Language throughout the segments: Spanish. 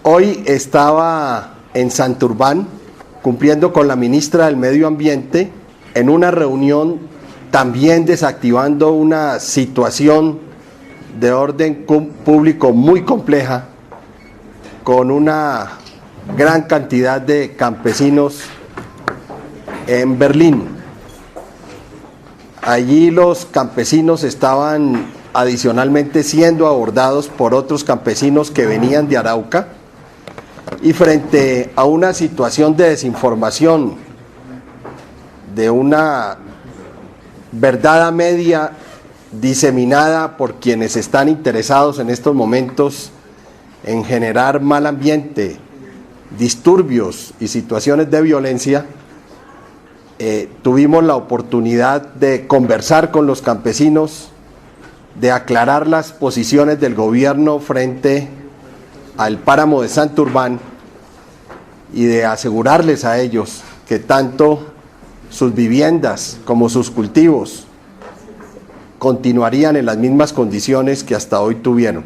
Hoy estaba en Santurbán cumpliendo con la ministra del Medio Ambiente en una reunión también desactivando una situación de orden público muy compleja con una gran cantidad de campesinos en Berlín. Allí los campesinos estaban adicionalmente siendo abordados por otros campesinos que venían de Arauca, y frente a una situación de desinformación, de una verdad a media diseminada por quienes están interesados en estos momentos en generar mal ambiente, disturbios y situaciones de violencia, tuvimos la oportunidad de conversar con los campesinos, de aclarar las posiciones del gobierno frente al páramo de Santurbán y de asegurarles a ellos que tanto sus viviendas como sus cultivos continuarían en las mismas condiciones que hasta hoy tuvieron.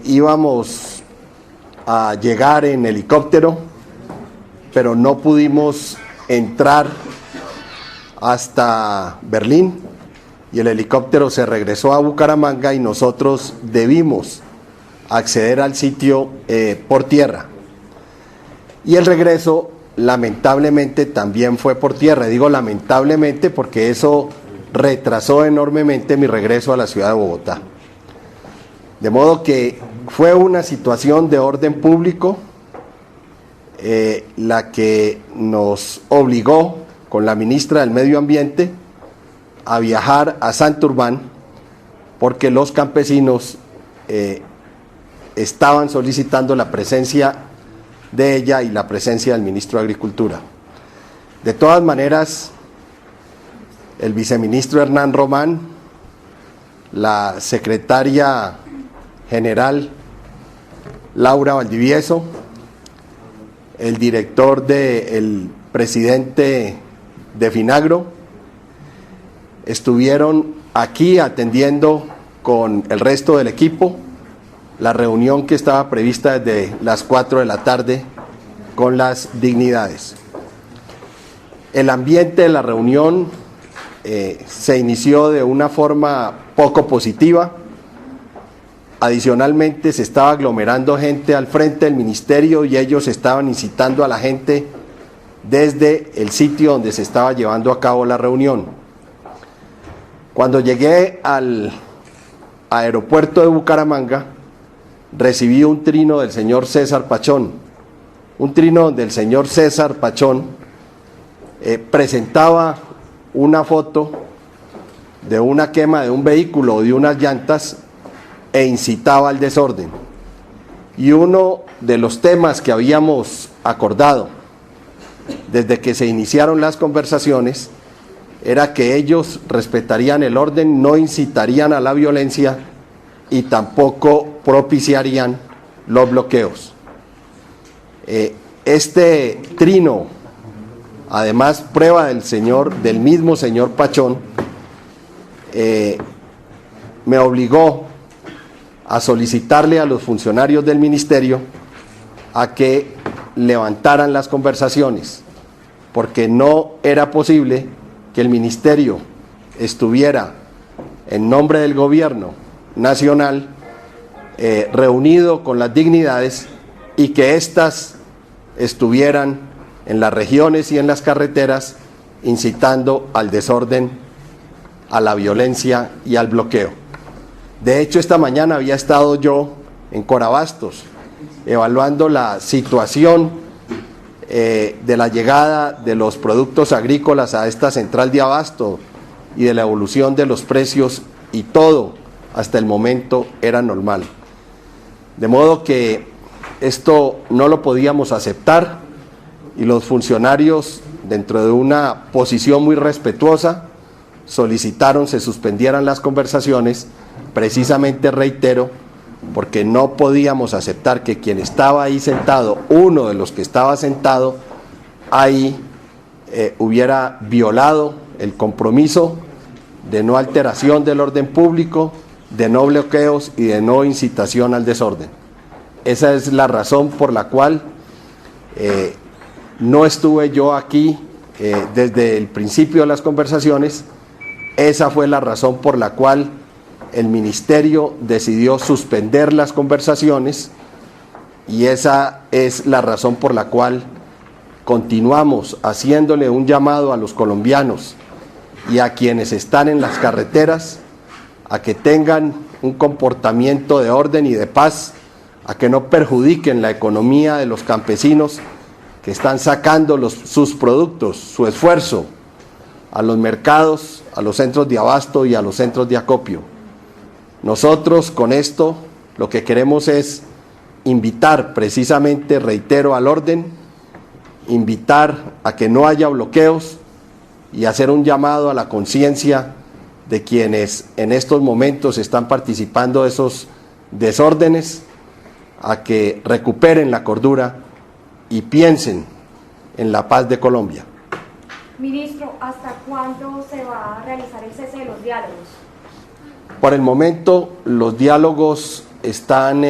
Íbamos a llegar en helicóptero, pero no pudimos entrar hasta Berlín y el helicóptero se regresó a Bucaramanga y nosotros debimos acceder al sitio por tierra. Y el regreso lamentablemente también fue por tierra. Digo lamentablemente porque eso retrasó enormemente mi regreso a la ciudad de Bogotá. De modo que fue una situación de orden público la que nos obligó con la ministra del Medio Ambiente a viajar a Santurbán, porque los campesinos estaban solicitando la presencia de ella y la presencia del ministro de Agricultura. De todas maneras, el viceministro Hernán Román, la secretaria general Laura Valdivieso, el director del presidente de Finagro, estuvieron aquí atendiendo con el resto del equipo la reunión que estaba prevista desde las 4 de la tarde con las dignidades. El ambiente de la reunión se inició de una forma poco positiva. Adicionalmente se estaba aglomerando gente al frente del ministerio y ellos estaban incitando a la gente desde el sitio donde se estaba llevando a cabo la reunión. Cuando llegué al aeropuerto de Bucaramanga, recibí un trino del señor César Pachón, un trino donde el señor César Pachón presentaba una foto de una quema de un vehículo o de unas llantas e incitaba al desorden. Y uno de los temas que habíamos acordado desde que se iniciaron las conversaciones era que ellos respetarían el orden, no incitarían a la violencia y tampoco propiciarían los bloqueos. Este trino, además prueba del mismo señor Pachón, me obligó a solicitarle a los funcionarios del ministerio a que levantaran las conversaciones, porque no era posible que el ministerio estuviera en nombre del gobierno nacional reunido con las dignidades y que éstas estuvieran en las regiones y en las carreteras incitando al desorden, a la violencia y al bloqueo. De hecho, esta mañana había estado yo en Corabastos evaluando la situación de la llegada de los productos agrícolas a esta central de abasto y de la evolución de los precios, y todo hasta el momento era normal. De modo que esto no lo podíamos aceptar y los funcionarios, dentro de una posición muy respetuosa, solicitaron se suspendieran las conversaciones, precisamente, reitero, porque no podíamos aceptar que quien estaba ahí sentado, uno de los que estaba sentado ahí, hubiera violado el compromiso de no alteración del orden público, de no bloqueos y de no incitación al desorden. esa es la razón por la cual no estuve yo aquí desde el principio de las conversaciones. Esa fue la razón por la cual el ministerio decidió suspender las conversaciones y esa es la razón por la cual continuamos haciéndole un llamado a los colombianos y a quienes están en las carreteras a que tengan un comportamiento de orden y de paz, a que no perjudiquen la economía de los campesinos que están sacando sus productos, su esfuerzo a los mercados, a los centros de abasto y a los centros de acopio. Nosotros con esto lo que queremos es invitar precisamente, reitero, al orden, invitar a que no haya bloqueos y hacer un llamado a la conciencia de quienes en estos momentos están participando de esos desórdenes, a que recuperen la cordura y piensen en la paz de Colombia. Ministro, ¿hasta cuándo se va a realizar el cese de los diálogos? Por el momento los diálogos están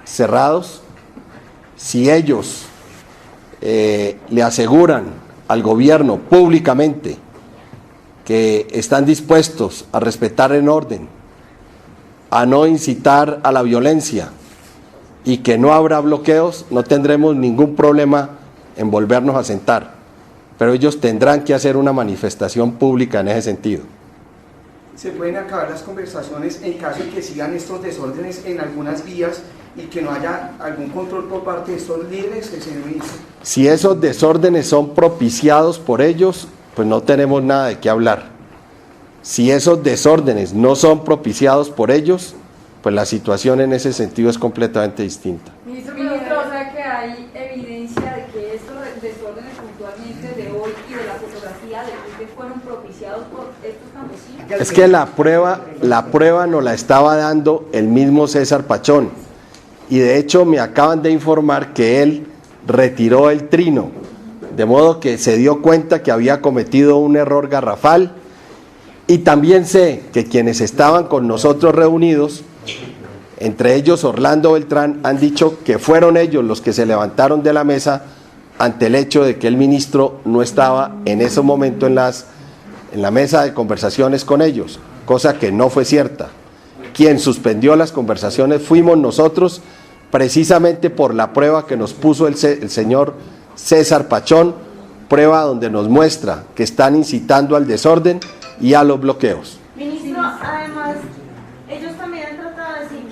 cerrados. Si ellos le aseguran al gobierno públicamente que están dispuestos a respetar el orden, a no incitar a la violencia y que no habrá bloqueos, no tendremos ningún problema en volvernos a sentar, pero ellos tendrán que hacer una manifestación pública en ese sentido. ¿Se pueden acabar las conversaciones en caso de que sigan estos desórdenes en algunas vías y que no haya algún control por parte de estos líderes, señor ministro? Si esos desórdenes son propiciados por ellos, pues no tenemos nada de qué hablar. Si esos desórdenes no son propiciados por ellos, pues la situación en ese sentido es completamente distinta. Ministro, o sea que hay evidencia de que estos desórdenes puntualmente de hoy y de la fotografía de que fueron propiciados por estos campesinos. Es que la prueba nos la estaba dando el mismo César Pachón y de hecho me acaban de informar que él retiró el trino, de modo que se dio cuenta que había cometido un error garrafal. Y también sé que quienes estaban con nosotros reunidos, entre ellos Orlando Beltrán, han dicho que fueron ellos los que se levantaron de la mesa ante el hecho de que el ministro no estaba en ese momento en la mesa de conversaciones con ellos, cosa que no fue cierta. Quien suspendió las conversaciones fuimos nosotros, precisamente por la prueba que nos puso el señor César Pachón, prueba donde nos muestra que están incitando al desorden y a los bloqueos. Ministro, además, ellos también han tratado de decir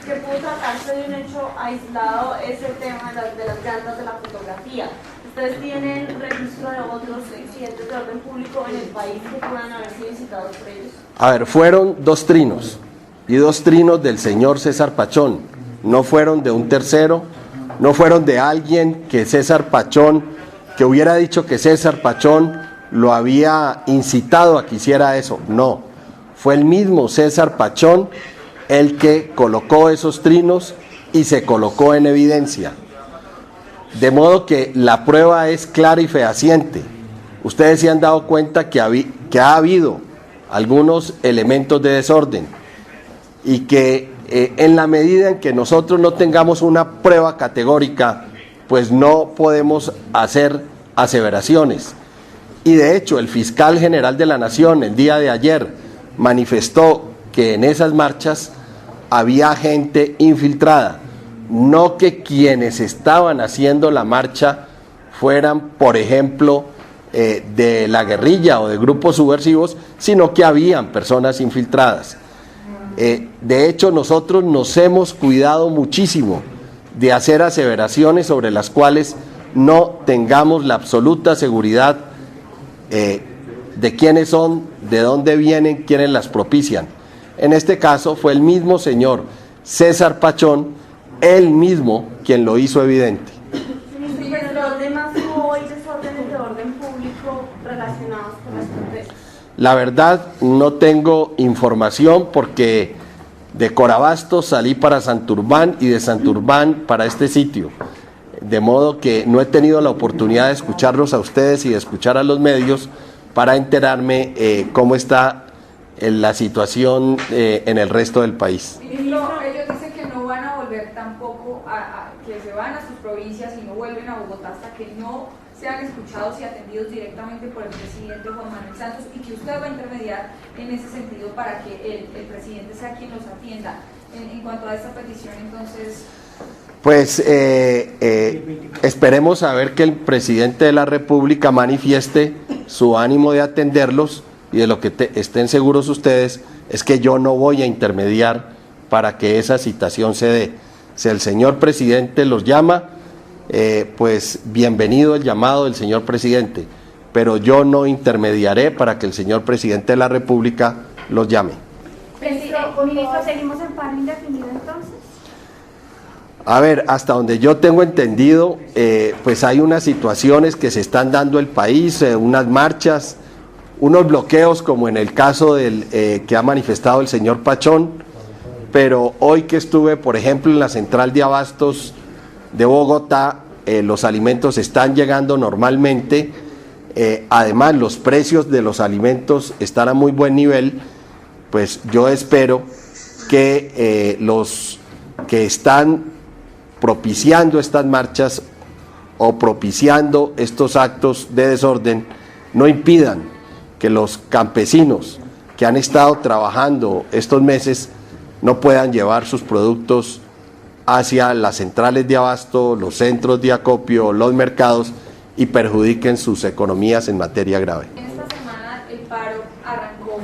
que pudo tratarse de un hecho aislado ese tema de las llantas de la fotografía. ¿Ustedes tienen registro de otros incidentes de orden público en el país que puedan haber sido incitados por ellos? A ver, fueron 2 trinos y 2 trinos del señor César Pachón, no fueron de un tercero, no fueron de alguien que César Pachón, que hubiera dicho que César Pachón lo había incitado a que hiciera eso. No, fue el mismo César Pachón el que colocó esos trinos y se colocó en evidencia. De modo que la prueba es clara y fehaciente. Ustedes se han dado cuenta que ha habido algunos elementos de desorden y que en la medida en que nosotros no tengamos una prueba categórica, pues no podemos hacer aseveraciones. Y de hecho el fiscal general de la Nación el día de ayer manifestó que en esas marchas había gente infiltrada, no que quienes estaban haciendo la marcha fueran, por ejemplo, de la guerrilla o de grupos subversivos, sino que habían personas infiltradas. De hecho, nosotros nos hemos cuidado muchísimo de hacer aseveraciones sobre las cuales no tengamos la absoluta seguridad de quiénes son, de dónde vienen, quiénes las propician. En este caso fue el mismo señor César Pachón, él mismo quien lo hizo evidente. Pero los demás hubo hoy desórdenes de orden público relacionados con las protestas. La verdad no tengo información porque de Corabastos salí para Santurbán y de Santurbán para este sitio. De modo que no he tenido la oportunidad de escucharlos a ustedes y de escuchar a los medios para enterarme cómo está la situación en el resto del país. Ministro, ellos dicen que no van a volver entender tampoco que se van a sus provincias y no vuelven a Bogotá hasta que no sean escuchados y atendidos directamente por el presidente Juan Manuel Santos, y que usted va a intermediar en ese sentido para que el presidente sea quien los atienda. En cuanto a esta petición, entonces... Pues esperemos a ver que el presidente de la República manifieste su ánimo de atenderlos, y de lo que estén seguros ustedes es que yo no voy a intermediar para que esa citación se dé. Si el señor presidente los llama, pues bienvenido el llamado del señor presidente, pero yo no intermediaré para que el señor presidente de la República los llame. Ministro, ¿seguimos en paro indefinido entonces? A ver, hasta donde yo tengo entendido, pues hay unas situaciones que se están dando en el país, unas marchas, unos bloqueos, como en el caso del que ha manifestado el señor Pachón, pero hoy que estuve, por ejemplo, en la central de abastos de Bogotá, los alimentos están llegando normalmente, además los precios de los alimentos están a muy buen nivel. Pues yo espero que los que están propiciando estas marchas o propiciando estos actos de desorden no impidan que los campesinos que han estado trabajando estos meses no puedan llevar sus productos hacia las centrales de abasto, los centros de acopio, los mercados, y perjudiquen sus economías en materia grave. En esta semana el paro arrancó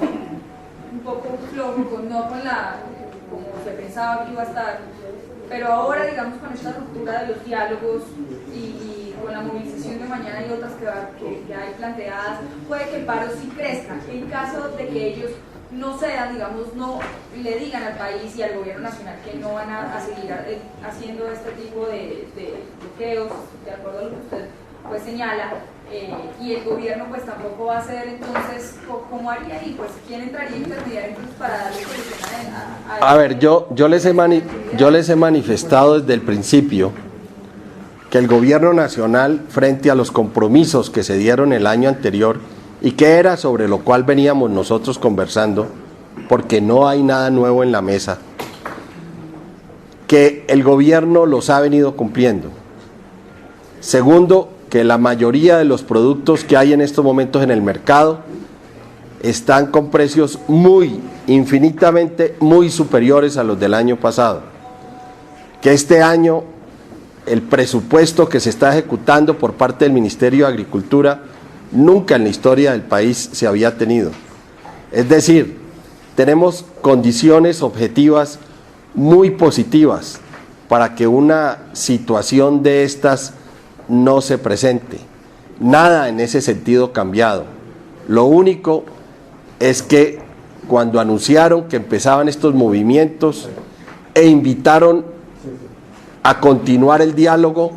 un poco flojo, no con como se pensaba que iba a estar, pero ahora, digamos, con esta ruptura de los diálogos y con la movilización de mañana y otras que hay planteadas, puede que el paro sí crezca. En caso de que ellos no sean, digamos, no le digan al país y al gobierno nacional que no van a seguir haciendo este tipo de bloqueos, de acuerdo a lo que usted pues señala, y el gobierno pues tampoco va a hacer, entonces, ¿cómo haría ahí? Pues, ¿quién entraría a intermediar entonces para darle solución a ver, yo les he manifestado desde el principio que el gobierno nacional, frente a los compromisos que se dieron el año anterior, y que era sobre lo cual veníamos nosotros conversando, porque no hay nada nuevo en la mesa, que el gobierno los ha venido cumpliendo. Segundo, que la mayoría de los productos que hay en estos momentos en el mercado están con precios infinitamente muy superiores a los del año pasado. Que este año el presupuesto que se está ejecutando por parte del Ministerio de Agricultura nunca en la historia del país se había tenido. Es decir, tenemos condiciones objetivas muy positivas para que una situación de estas no se presente. Nada en ese sentido cambiado. Lo único es que cuando anunciaron que empezaban estos movimientos e invitaron a continuar el diálogo,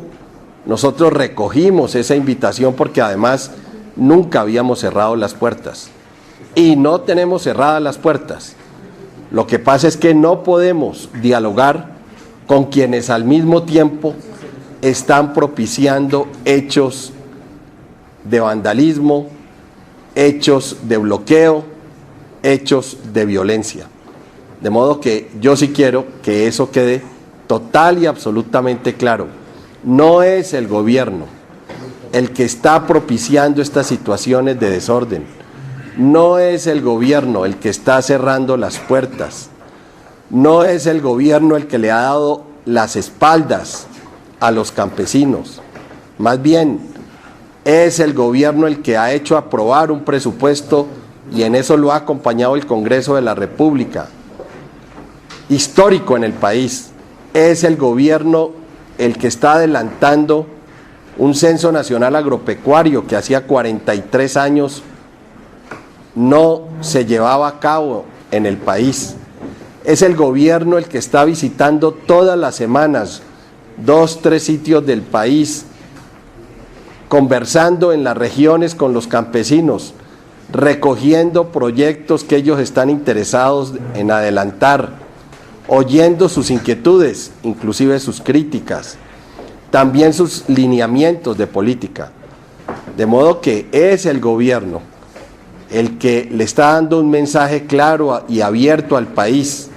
nosotros recogimos esa invitación, porque además nunca habíamos cerrado las puertas y no tenemos cerradas las puertas. Lo que pasa es que no podemos dialogar con quienes al mismo tiempo están propiciando hechos de vandalismo, hechos de bloqueo, hechos de violencia. De modo que yo sí quiero que eso quede total y absolutamente claro. No es el gobierno el que está propiciando estas situaciones de desorden. No es el gobierno el que está cerrando las puertas. No es el gobierno el que le ha dado las espaldas a los campesinos. Más bien, es el gobierno el que ha hecho aprobar un presupuesto, y en eso lo ha acompañado el Congreso de la República, histórico en el país. Es el gobierno el que está adelantando un censo nacional agropecuario que hacía 43 años no se llevaba a cabo en el país. Es el gobierno el que está visitando todas las semanas 2, 3 sitios del país, conversando en las regiones con los campesinos, recogiendo proyectos que ellos están interesados en adelantar, oyendo sus inquietudes, inclusive sus críticas, también sus lineamientos de política. De modo que es el gobierno el que le está dando un mensaje claro y abierto al país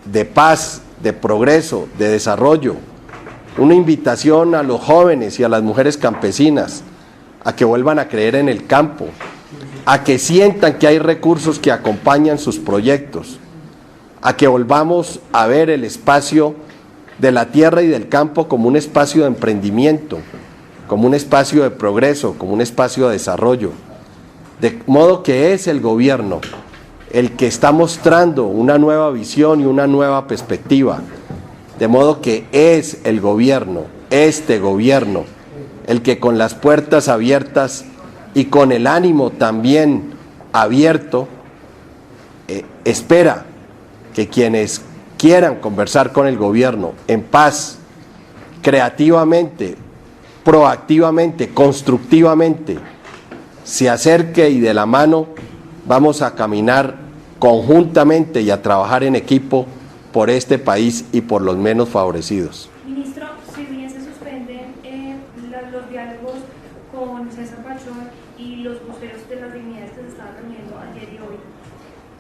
de paz, de progreso, de desarrollo, una invitación a los jóvenes y a las mujeres campesinas a que vuelvan a creer en el campo, a que sientan que hay recursos que acompañan sus proyectos, a que volvamos a ver el espacio de la tierra y del campo como un espacio de emprendimiento, como un espacio de progreso, como un espacio de desarrollo. De modo que es el gobierno el que está mostrando una nueva visión y una nueva perspectiva. De modo que es el gobierno, este gobierno, el que con las puertas abiertas y con el ánimo también abierto, espera que quienes quieran conversar con el gobierno en paz, creativamente, proactivamente, constructivamente, se acerque y de la mano vamos a caminar conjuntamente y a trabajar en equipo por este país y por los menos favorecidos. Ministro, si bien se suspenden los diálogos con César Pachón y los voceros de las dignidades que se estaban reuniendo ayer y hoy,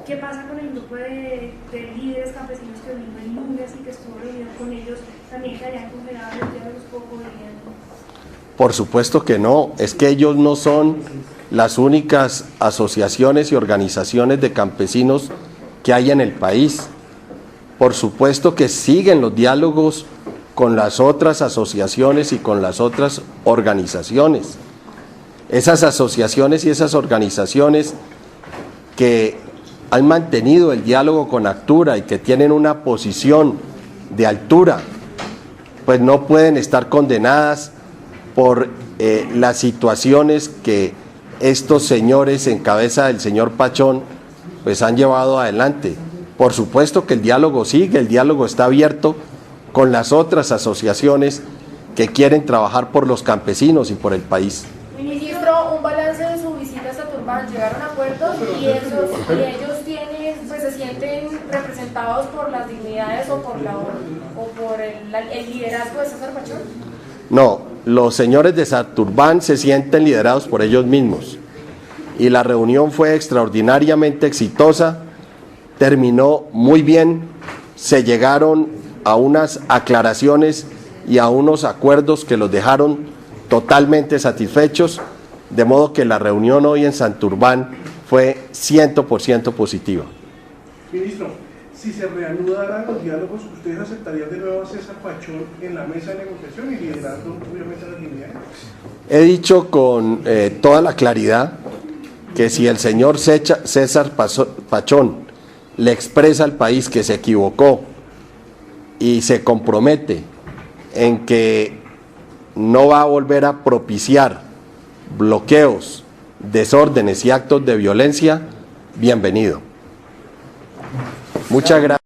¿qué pasa con el grupo de líderes campesinos que vino el lunes y que estuvo reunido con ellos? ¿También quedarían congelados los diálogos o podrían? Por supuesto que no, es que ellos no son las únicas asociaciones y organizaciones de campesinos que hay en el país. Por supuesto que siguen los diálogos con las otras asociaciones y con las otras organizaciones. Esas asociaciones y esas organizaciones que han mantenido el diálogo con Actura y que tienen una posición de altura, pues no pueden estar condenadas por las situaciones que estos señores en cabeza del señor Pachón pues han llevado adelante. Por supuesto que el diálogo sigue, el diálogo está abierto con las otras asociaciones que quieren trabajar por los campesinos y por el país. Ministro, un balance de su visita a Saturbán, llegaron a acuerdos y ellos se sienten representados por las dignidades o por el liderazgo de César Pachón. No, los señores de Saturbán se sienten liderados por ellos mismos y la reunión fue extraordinariamente exitosa, terminó muy bien, se llegaron a unas aclaraciones y a unos acuerdos que los dejaron totalmente satisfechos, de modo que la reunión hoy en Santurbán fue 100% positiva. Ministro, si se reanudaran los diálogos, ¿ustedes aceptarían de nuevo a César Pachón en la mesa de negociación y liderando obviamente las dignidades? He dicho con toda la claridad que si el señor César Pachón le expresa al país que se equivocó y se compromete en que no va a volver a propiciar bloqueos, desórdenes y actos de violencia, bienvenido. Muchas gracias.